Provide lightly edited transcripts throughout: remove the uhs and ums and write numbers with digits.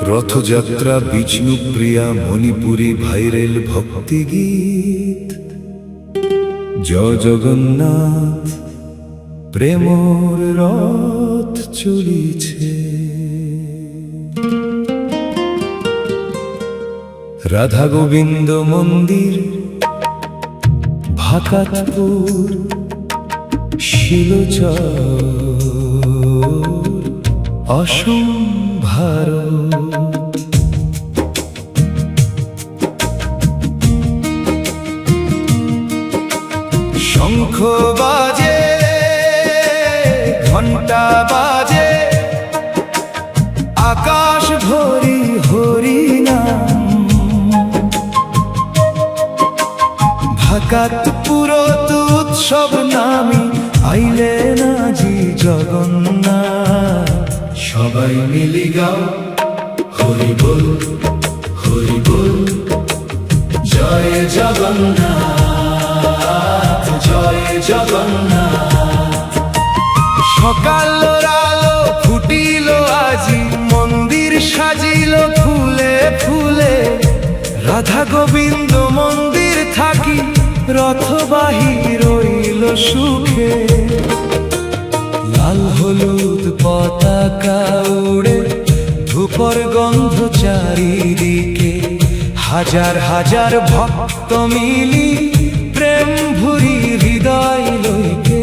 Rathyatra Bishnupriya Manipuri viral ভক্তি গীত। জয় জগন্নাথ প্রেমর রথ চলিছে। রাধা গোবিন্দ মন্দির ভাকাতপুর শিলচর অসম ভারত। শঙ্খ বাজে ঘণ্টা বাজে আকাশ ভরি হরি নাম। ভাকাতপুর উৎসব নামি আইলে নাজি জগন্নাথ। সবাই মিলি গাও হরি বল হরি বল, জয় জগন্নাথ জয় জগন্নাথ। সকালের আলো ফুটিল আজি, মন্দির সাজিল ফুলে ফুলে। রাধা গোবিন্দ মন্দির থাকি রথবাহী রইল সুখে। লাল হলুদ পতাকা উড়ে ধূপর গন্ধ চারিদিকে। হাজার হাজার ভক্ত মিলি প্রেম ভুরি হৃদয় লইকে।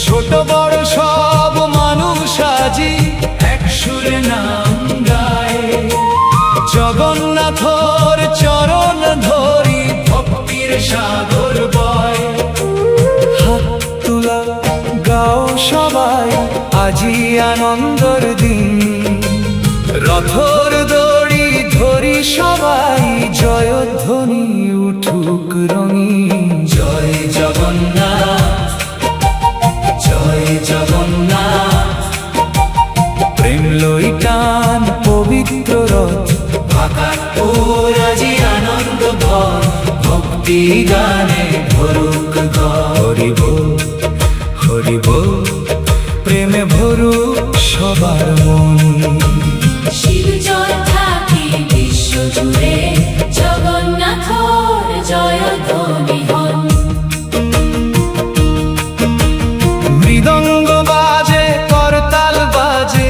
ছোট বড় সব মানুষ আজি এক সুরে নাম গায়। জগন্নাথর চরণ ধরি ভক্তির সাগর বয়। হাত তুলা গাও সবাই আজি আনন্দর দিন। রথর দড়ি ধরি সবাই জয়ধ্বনি উঠুক রঙিন। জয় জগন্নাথ জয় জগন্নাথ। প্রেম লই টান পবিত্র রথ ভাকাতপুর আজি আনন্দ ভর। ভক্তি গানে ভরুক হরি বল হরি বল, প্রেমে ভরুক সবার মন। শিলচর থাকি বিশ্ব জুড়ে জগন্নাথর জয়ধ্বনি হন। মৃদঙ্গ বাজে করতাল বাজে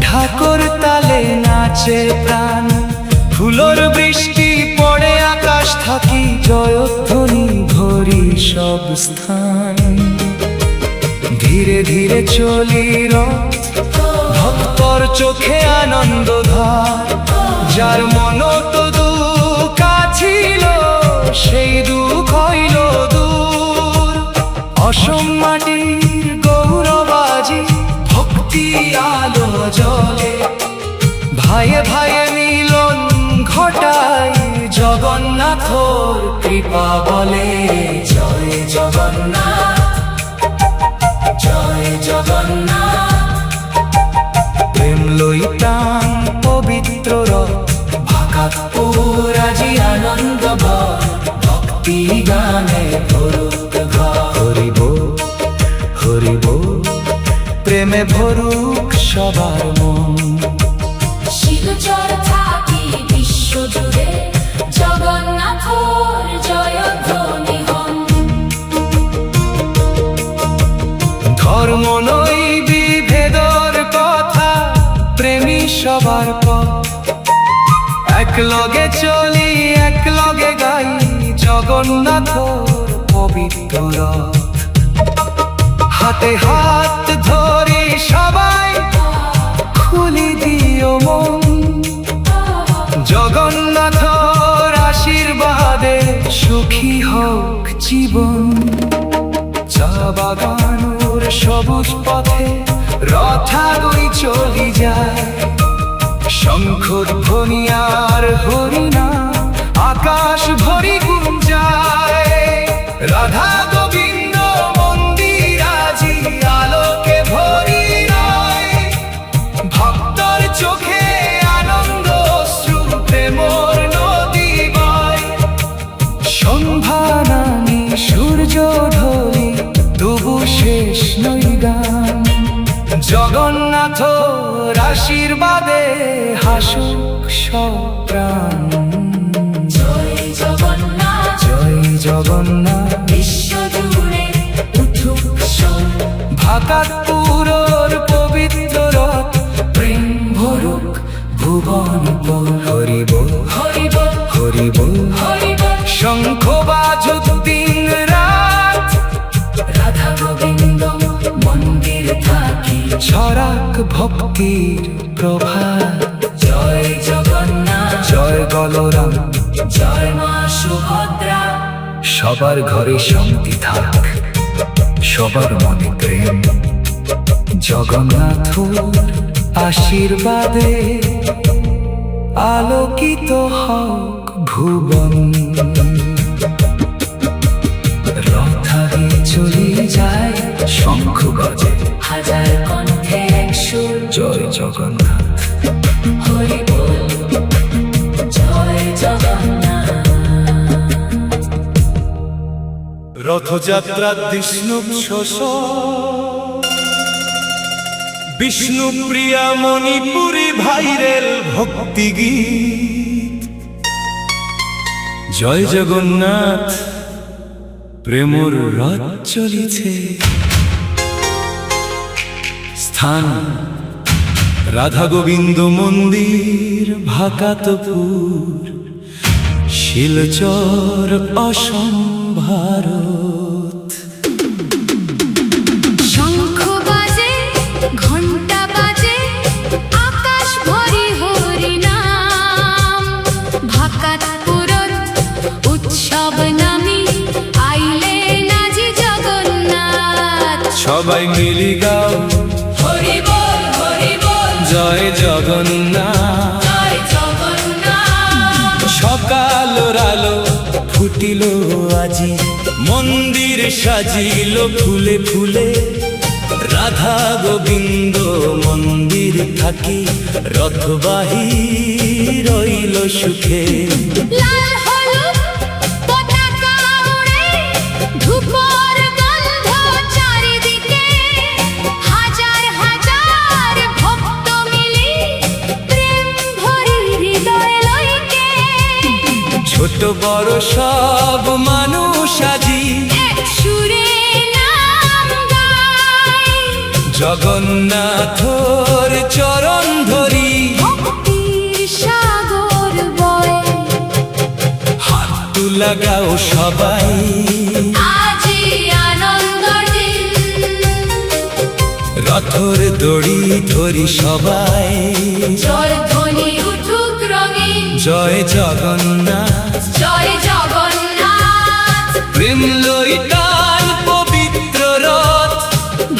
ঢাকর তালে নাচে প্রাণ। ফুলর বৃষ্টি পড়ে আকাশ থাকি জয়ধ্বনি ভরি সব স্থান। ধীরে ধীরে চলি রথ ভক্তর চোখে আনন্দ ধার। যার মন তো দুঃখ ছিল সেই দুঃখ হইল দূর। অসম মাটির গৌরবাজি ভক্তি আলো জ্বলে। ভাইয়ে ভাইয়ে মিলন ঘটায় জগন্নাথর কৃপা বলে। জয় জগন্নাথ জয় জগন্নাথ। প্রেম লই টান পবিত্র রথ ভাকাতপুর আজি আনন্দ ভর। ভক্তি গানে ভরুক হরি বল হরি বল, প্রেমে ভরুক সবার মন। শিলচর থাকি বিশ্ব জুড়ে জগন্নাথর জয়ধ্বনি হন। ধর্ম নই বিভেদর কথা, প্রেমী সবার পথ। এক লগে চলি এক লগে গাই জগন্নাথর পবিত্র রথ। হাতে হাত ধরি সবাই খুলি দিও মন। জগন্নাথর আশীর্বাদে সুখী হোক জীবন। চা বাগানোর সবুজ পথে রথাগই চলি যায়। শঙ্খ ধ্বনি আর হরিনা আকাশ ভরি গুঞ্জায়। রাধা গোবিন্দ মন্দির আজি আলোকে ভরি রয়। ভক্তর চোখে আনন্দ অশ্রু প্রেমর নদী বয়। সন্ধ্যা নামি ঢলি তবু শেষ নই গান। জগন্নাথর আশীর্বাদে হাসুক সব প্রাণ। জয় জগন্নাথ, জয় জগন্নাথ, বিশ্ব জুড়ে উঠুক স্বর। ভাকাতপুরর পবিত্র রথ প্রেম ভরুক ভুবন পর। হরি বল হরি বল, হরি বল, হরি বল। শঙ্খ বাজুক দিন রাত, রাধা গোবিন্দ মন্দির থাকি। ছড়াক ভক্তির প্রভাত। জয় জগন্নাথ, জয় বলরাম, জয় মা সুভদ্রা। সবার ঘরে শান্তি থাক, সবার মনে প্রেম। জগন্নাথর আশীর্বাদে আলোকিত হোক ভুবন। রথ আগে চলে যায়, শঙ্খ বাজে, হাজার কণ্ঠে এক সুর। জয় জগন্নাথ। হরি বল, জয় জগন্নাথ। রথযাত্রা বিষ্ণু শোষ, বিষ্ণু প্রিয়া মণিপুরী ভাইরেল ভক্তি গীত। জয় জগন্নাথ, প্রেমর রথ চলিছে। স্থান রাধা গোবিন্দ মন্দির, ভাকাতপুর, শিলচর, অসম, ভারত। শঙ্খ বাজে, ঘণ্টা বাজে, আকাশ ভরি হরি নাম। ভাকাতপুরত উৎসব নামি আইলেন আজি জগন্নাথ। সবাই মিলি গাও হরি বল, হরি বল, জয় জগন্নাথ। জয় জগন্নাথ। সকাল আলো ফুটিল আজি, মন্দির সাজিল ফুলে ফুলে। রাধা গোবিন্দ মন্দির থাকি, রথবাহী রইল সুখে। লাল হলুদ পতাকা উড়ে, ধূপর গন্ধ চারিদিকে। হাজার হাজার ভক্ত মিলি প্রেম ভরি হৃদয় লইকে। ছোট বড় সব মানুষ আজি এক সুরে নাম গায়, জগন্নাথর চরণ ধরি। ভক্তির সাগর বয়। হাত লাগাও সবাই, আজি আনন্দ দিন। রথর দড়ি ধরি সবাই। জয় ধ্বনি উঠুক রঙিন। জয় জগন্নাথ, জয় জগন্নাথ। প্রেম লইটান পবিত্র রথ।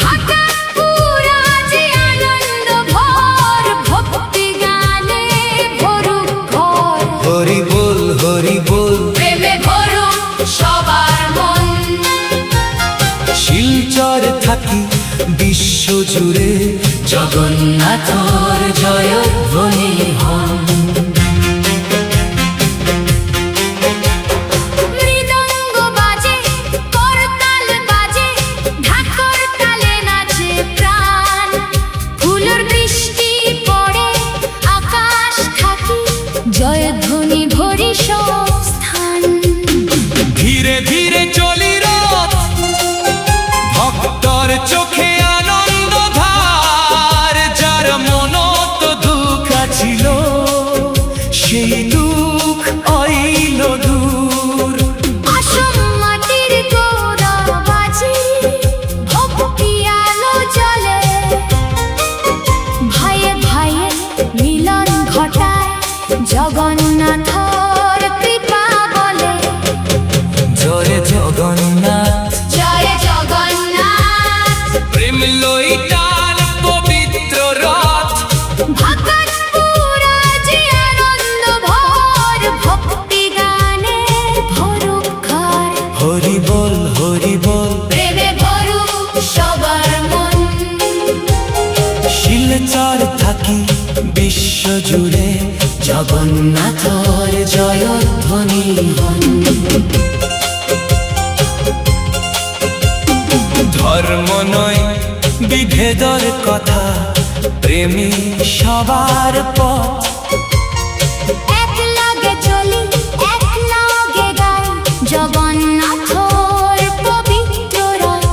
ভাকাতপুর আজি আনন্দ ভর, ভক্তি গানে ভরুক ঘর। হরি বল, হরি বল, প্রেমে ভরুক সবার মন। শিলচর থাকি বিশ্ব জুড়ে, জগন্নাথর জয়ধ্বনি হন। মৃদঙ্গ বাজে, করতাল বাজে, ঢাকর তালে নাচে প্রাণ। ফুলের বৃষ্টি পড়ে, আকাশ থাকি জয়ধ্বনি ভরি সব স্থান। ধীরে ধীরে চলি রথ, ভক্তর চোখে আনন্দ ধার। যার মনত দুঃখ ছিল, সেই দুঃখ অইল দূর। আসম মাটির গোড়া বাজে, ভক্তি আলো জ্বলে। ভাইয়ে ভাইয়ে মিলন ঘটায়, জগন্নাথর কৃপা বলে। জয় জগন্নাথ, জয় জগন্নাথ। প্রেম লইটান পবিত্র রথ। ভাকাতপুর আজি আনন্দ ভর, ভক্তি গানে ভরুক ঘর। হরি বল, হরি বল, প্রেমে ভরুক সবার মন। শিলচর থাকি বিশ্ব জুড়ে, জগন্নাথর জয়ধ্বনি হন। ধর্ম নয় বিভেদর কথা, প্রেমী সবার পথ। এক লগে চলি এক লগে গাই, জগন্নাথর পবিত্র রথ।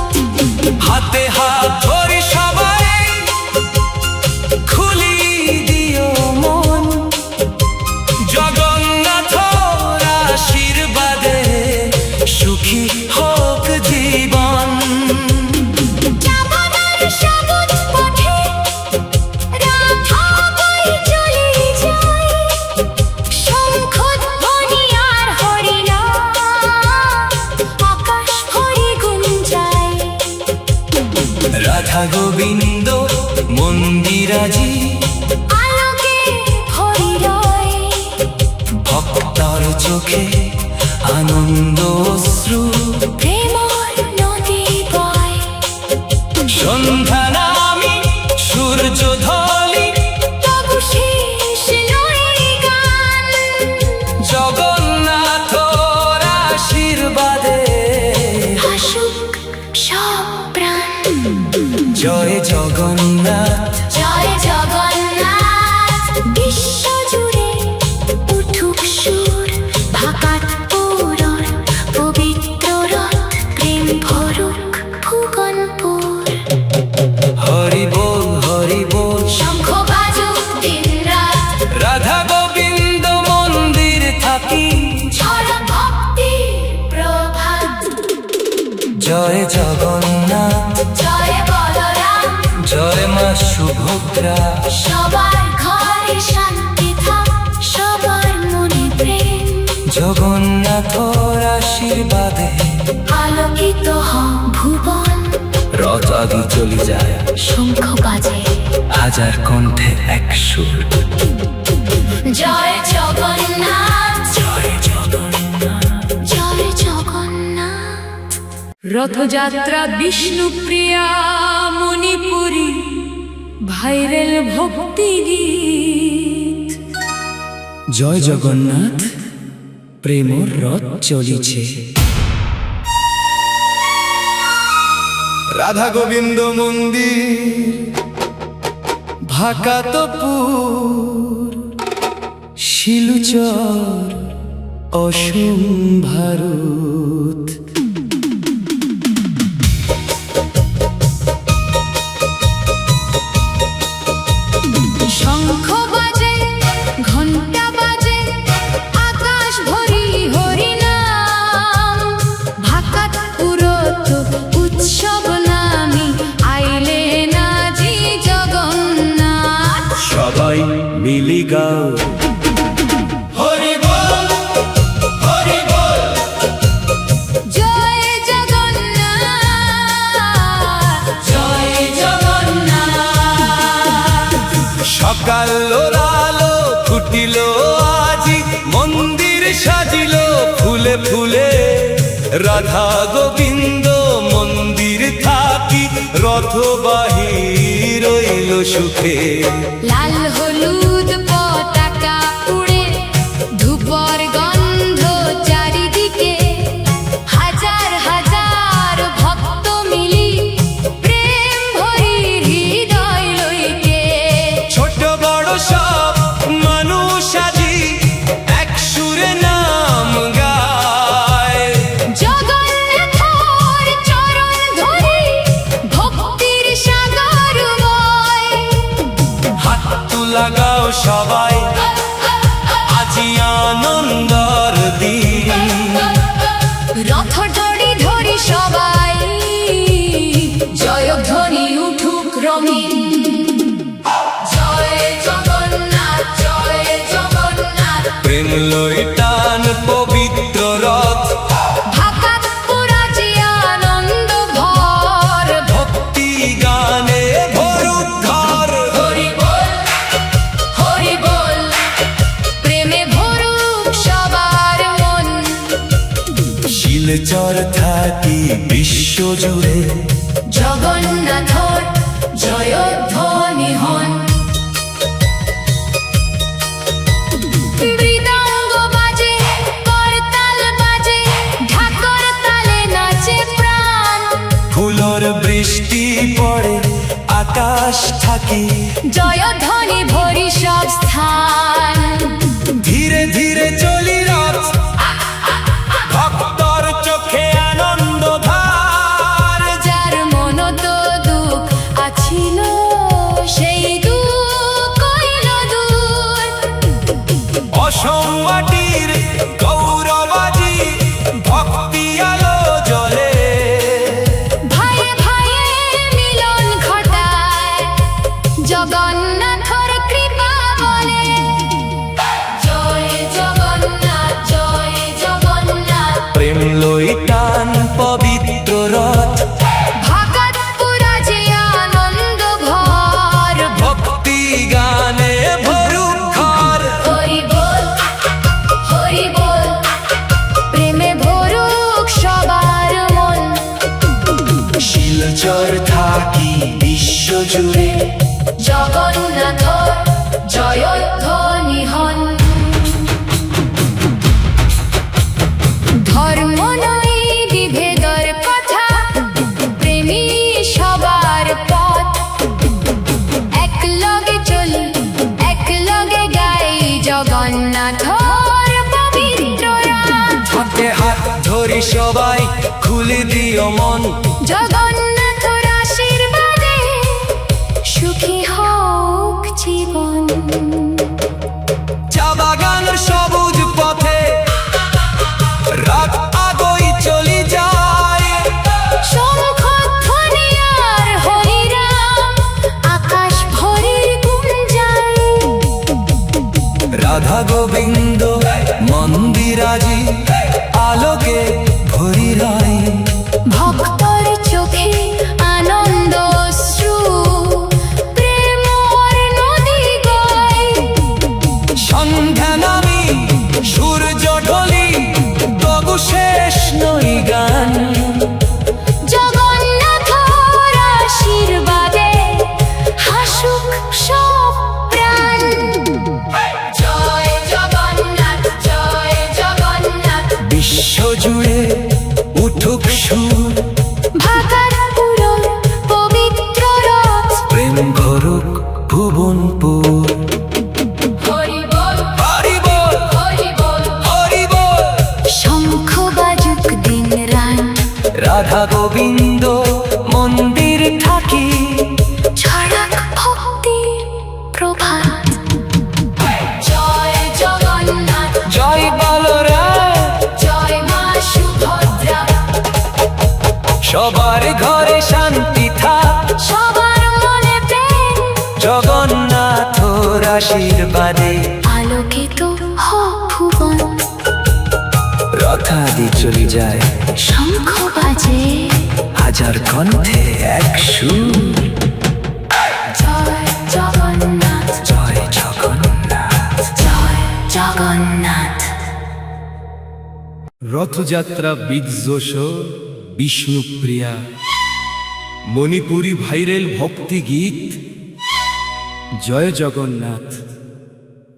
হাতে হাত ধরি সবাই, খুলি দিও মন, জগন্নাথর আশীর্বাদে সুখী হোক জীবন। যাবনার সবুজ পথে রাধা বই চলে যায়, শঙ্খ ধ্বনি আর হরিনাম, আকাশ ভরি গুঞ্জায়। রাধা গোবিন্দ মন্দিরাজি, আলোকে ভরি রয়, ভক্তর চোখে আনন্দ অশ্রু। প্রেমর নদী বয়। সন্ধ্যা নামি সূর্য ঢলি, তবু শেষ নয় গান, জগন্নাথর আশীর্বাদে হাসুক সব প্রাণ। জয় জগন্নাথ, জয় জগন্নাথ। বিশ্ব জুড়ে উঠুক সুর, ভাকাত পুরর পবিত্র রথ, প্রেম ভরুক ভুবনপুর। হরি বল হরি বল, শঙ্খ বাজুক দিনরাত, রাধা গোবিন্দ মন্দির থাকি। ঝড় ভক্তির প্রভাত। জয় জগন্নাথ, জয় বলরাম, জয় মা সুভদ্রা। সবার ঘরে শান্তি থাক, সবার মনে প্রেম। জগন্নাথর আশীর্বাদে আলোকিত হ ভুবন, রথ আগে চলে যায়, শঙ্খ বাজে। হাজার কণ্ঠে এক সুর। জয় জগন্নাথ, জয় জগন্নাথ। জয় জগন্নাথ। রথযাত্রা বিষ্ণুপ্রিয়া মণিপুরী ভাইরাল ভক্তি গীত। জয় জগন্নাথ, প্রেমর রথ চলিছে। রাধা গোবিন্দ মন্দির ভাকাতপুর, শিলচর অসম ভারত। শঙ্খ বাজে ঘণ্টা বাজে, আকাশ ভরি হরিনাম, ভাকাত পুরত উৎসব নামি, আইলে নাজি জগন্নাথ। সবাই মিলি গাও হরি বল হরি বল, জয় জগন্নাথ, জয় জগন্নাথ। সকাল আলো ফুটিল আজি, মন্দির সাজিল ফুলে ফুলে। রাধা গোবিন্দ মন্দির থাকি, রথবাহী রইল সুখে। লাল হলুদ পতাকা উড়ে, ধূপর গন্ধ চারিদিকে, হাজার হাজার ভক্ত মিলি, প্রেম ভরি হৃদয় লইকে। ছোট বড় সব মানুষ আজি এক সুরে নাম গায়। জগন্নাথর চরণ ধরি ভক্তির সাগর বয়। হাত লাগাও সবাই, আজি আনন্দর দিন। রথ ধরি ধরি সবাই, জয়ধ্বনি উঠুক রঙিন। জয় জগন্নাথ, জয় জগন্নাথ। প্রেম লই টান পবিত্র রথ, ভাকাতপুর আজি আনন্দ ভর, ভক্তি গানে ভরুক ঘর। হরি বল হরি বল, প্রেমে ভরুক সবার মন। শিলচর থাকি বিশ্ব জুড়ে, জগন্নাথর জয়ধ্বনি হন। মৃদঙ্গ বাজে করতাল বাজে, ঢাকর তালে নাচে প্রাণ। ফুলর পড়ে আকাশ থাকি জয়ধ্বনি ভরি সব স্থান ধীরে ধীরে চলি রথ ভক্তর চোখে আনন্দ ধার যার মন তো দুঃখ আছিল সেই দুঃখ কইল দূর অসম্মাটির গৌরবাজি ভক্তি আলো জ্বলে ভাইয়ে ভাইয়ে মিলন ঘটায় জগন্নাথর কৃপা বলে জয় জগন্নাথ জয় জগন্নাথ প্রেম লই টান পবিত্র রথ ভগৎপুরা যে আনন্দ ভর ভক্তি গানে ভরুক ঘর হরি বল প্রেমে ভরুক সবার মন শিলচর থাকি বিশ্ব জুড়ে জগন্নাথর জয়ধ্বনি হন ধর্ম নয় বিভেদর কথা প্রেমী সবার পথ এক লগে চলি এক লগে গাই জগন্নাথর পবিত্র রাত হাতে হাত ধরি সবাই খুলে দিও মন জগন্নাথর আশীর্বাদে সুখী হোক জীবন চা বাগানের সবুজ পথে রাত আগই চলি যায় শঙ্খধ্বনি আর হরিরাম আকাশ ভরে গুঞ্জায় রাধা গোবিন্দ মন্দিরাজি আলোকে ভরি রায় ভক্তর চোখে আনন্দ অশ্রু প্রেমর নদী গায় সন্ধ্যা নামি সূর্য ঢলি তবু শেষ নই গান জগন্নাথর আশীর্বাদে হাসুক সব প্রাণ জয় জগন্নাথ বিশ্ব জুড়ে উঠুক সুর ভাগরপুর পবিত্র রথ প্রেম ঘরুক ভুবনপুর হরি বল হরি বল হরি বল শঙ্খ বাজুক দিন রাত রাধা গোবিন্দ মন্দির থাকি ছড়াক ভক্তির প্রভাত জয় জগন্নাথ জয় বলরাম জয় মা সুভদ্রা সবার ঘরে শান্তি থাক সবার মনে প্রেম জগন্নাথর আশীর্বাদে আলোকিত হোক ভুবন রথাদি চলে যায় শঙ্খ বাজে হাজার কণ্ঠে এক সুর জয় জগন্নাথ জয় জগন্নাথ জয় জগন্নাথ রথযাত্রা বিদ্যোষ বিষ্ণুপ্রিয়া মণিপুরী ভাইরাল ভক্তি গীত জয় জগন্নাথ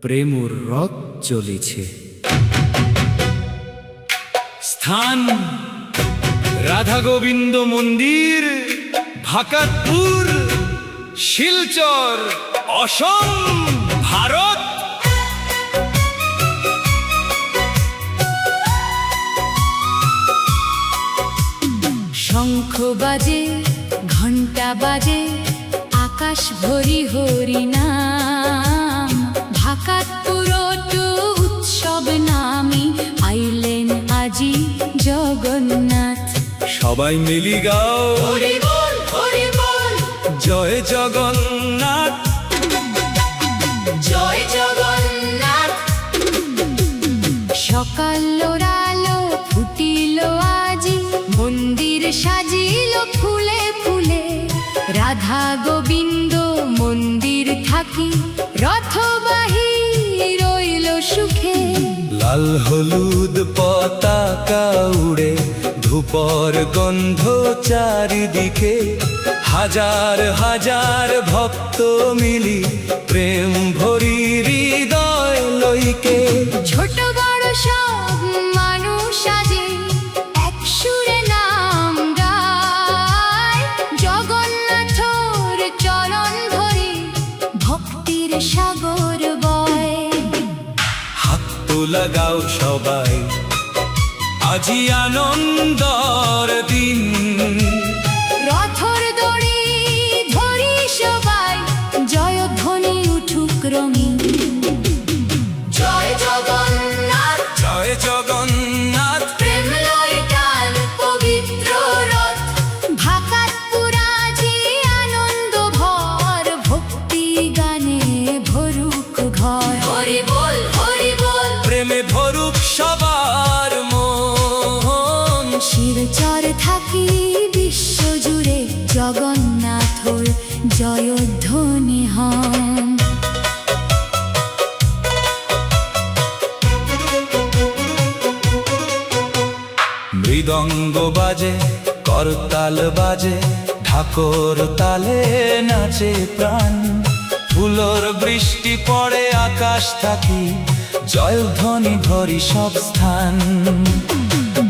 প্রেমর রথ চলেছে স্থান রাধা গোবিন্দ মন্দির ভাকাতপুর শিলচর অসম ভারত শঙ্খ বাজে ঘণ্টা বাজে আকাশ ভরি হরি নাম ভাকাতপুর উৎসব নামি আইলেন আজি জগন্নাথ সবাই মিলি গাও হরি বল জয় জগন্নাথ জয় জগন্নাথ সকাল লোড়ালো ফুটিল আজি মন্দির সাজিল ফুলে ফুলে রাধা গোবিন্দ মন্দির থাকি রথবাহী রইল সুখে লাল হলুদ পতাকা উড়ে ধূপর গন্ধ চারিদিকে হাজার হাজার ভক্ত মিলি প্রেম ভরি হৃদয় লইকে ছোট বড় সব মানুষ আজে এক সুরে নাম গায় জগন্নাথ গাও সবাই, আজি আনন্দর দিন। রথর দড়ি ধরি সবাই, জয়ধ্বনি উঠুক রঙিন। জয় জগন্নাথ, জয় জগন্নাথ, প্রেম লয় টান পবিত্র রথ। ভাকাতপুর আজি আনন্দ ভর, ভক্তি গানে ভরুক ঘর। হরি বল, হরি বল, প্রেমে ভরুক সবার মন। শিলচর থাকি বিশ্ব জুড়ে, জগন্নাথর জয়ধ্বনি হন। মৃদঙ্গ বাজে, করতাল বাজে, ঢাকর তালে নাচে প্রাণ। ফুলর বৃষ্টি পড়ে আকাশ থাকি, জয়ধ্বনি ভরি সব স্থান।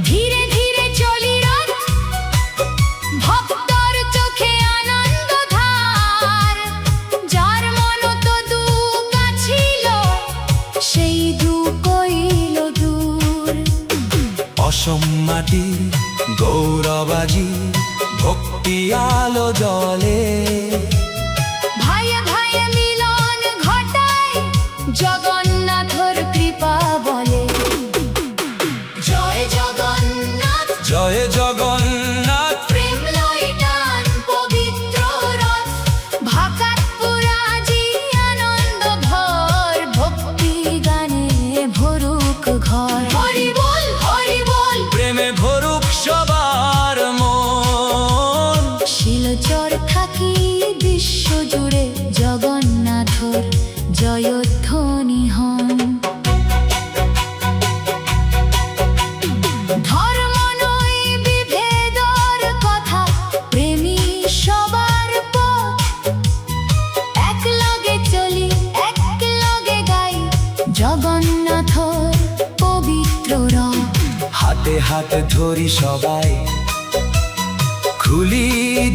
ধীরে ধীরে চলি রথ, ভক্তর চোখে আনন্দ ধার। যার মন তো দুঃখ ছিল, সেই দুঃখ কইল দূর। অসম মাটি গৌরবাজি, ভক্তি আলো জলে। ভাইয়ে ভাইয়ে মিলন ঘটায়, জগন্নাথর কৃপা বলে। জয় জগন্নাথ, জয় জগন্নাথ, প্রেম লয় টান পবিত্র রথ। ভাকাতপুর আজি আনন্দ ভর, ভক্তি গানে ভরুক ঘর। হরি বল, হরি বল, প্রেমে ভরুক সবার মন। শিলচর থাকি বিশ্ব জুড়ে, জগন্নাথর জয়ধ্বনি হন। ধর্ম নয় বিভেদর কথা, প্রেমী সবার পথ। এক লগে চলি, এক লগে গাই, জগন্নাথর পবিত্র রথ। হাতে হাতে ধরি সবাই, খুলি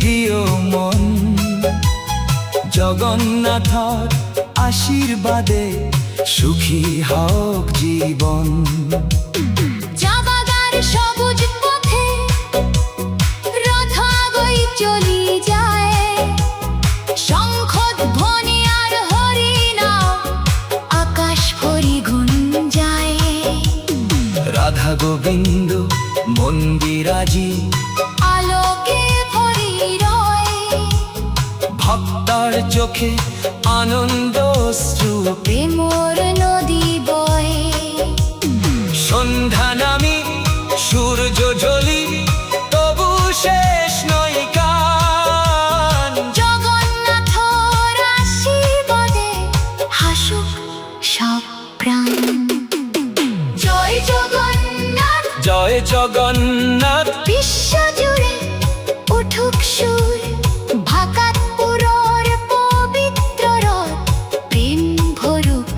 দিও মন। জগন্নাথর আশীর্বাদে সুখী হোক জীবন। চাবাগার সবুজ পথে রথ আগই চলি যায়। শঙ্খ ধ্বনি আর হরিনাম, আকাশ ভরি গুঞ্জায়। রাধা গোবিন্দ মন্দির আজি, আলোকে ভরি রয়। ভক্তার চোখে আনন্দ অশ্রু। প্রেমর নদী বয়। সন্ধ্যা নামি সূর্য জ্বলি, তবু শেষ নয় গান। জগন্নাথর আশীর্বাদে হাসুক সব প্রাণ। জয় জগন্নাথ, জয় জগন্নাথ, বিশ্ব জুড়ে উঠুক সুর। ভাকাতপুরের পবিত্র রথ, প্রেম ভরুক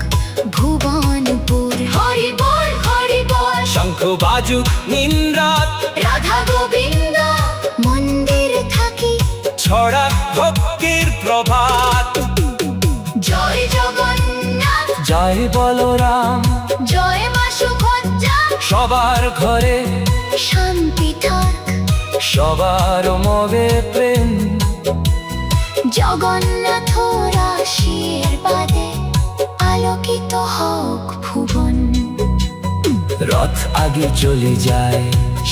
ভুবনপুর। হরি বল, হরি বল, শঙ্খ বাজুক নিন্দ্রাত, রাধা গোবিন্দ মন্দির থাকি, ছড়া ভক্তির প্রভাত। জয় জগন্নাথ, জয় বলরাম, জয় মা সুভদ্রা। সবার ঘরে শান্তি থাক, সবার মবে প্রেম। জগন্নাথর আশীর্বাদে আলোকিত হোক ভুবন। রথ আগে চলে যায়,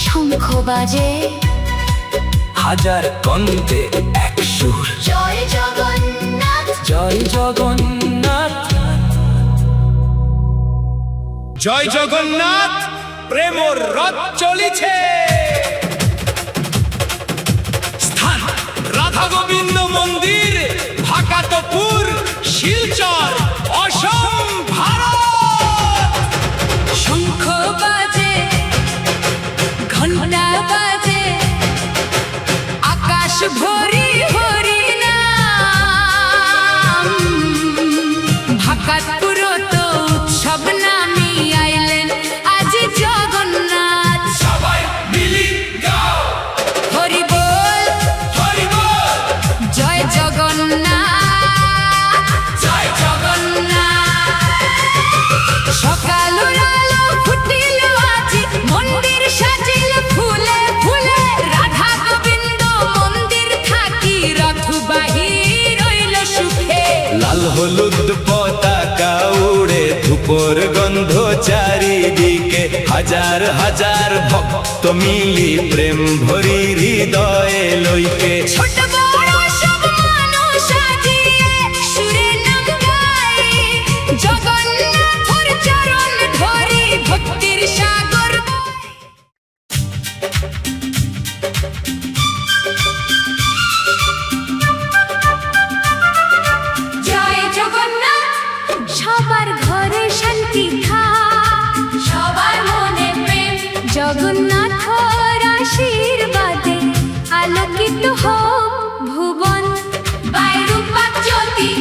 শঙ্খ বাজে, হাজার কণ্ঠে এক সুর। জয় জগন্নাথ, জয় জগন্নাথ, জয় জগন্নাথ, প্রেমর রথ চলিছে। স্থান রাধা গোবিন্দ মন্দির, ভাকাতপুর, শিলচর, অসম, ভারত। শঙ্খ বাজে, ঘণ্টা বাজে, আকাশ ভরি হরি নাম। ভাকাতপুর তো উৎসব নামি আইলেন আজ জগন্নাথ। সবাই মিলি শুভর গন্ধ চারিদিকে, হাজার হাজার ভক্ত মিলি প্রেম ভরি হৃদয়ে লইকে। ছোট বড় সব মানুষ আজিয়ে সুরে নাম গায়, জগন্নাথর চরণ ধরি ভক্তির সাগর বয়। জয় জগন্নাথ, সবার ঘরে শান্তি থাক, সবার মনে প্রেম। জগন্নাথর আশীর্বাদে আলোকিত হোক ভুবন। বাইরূপাক জ্যোতি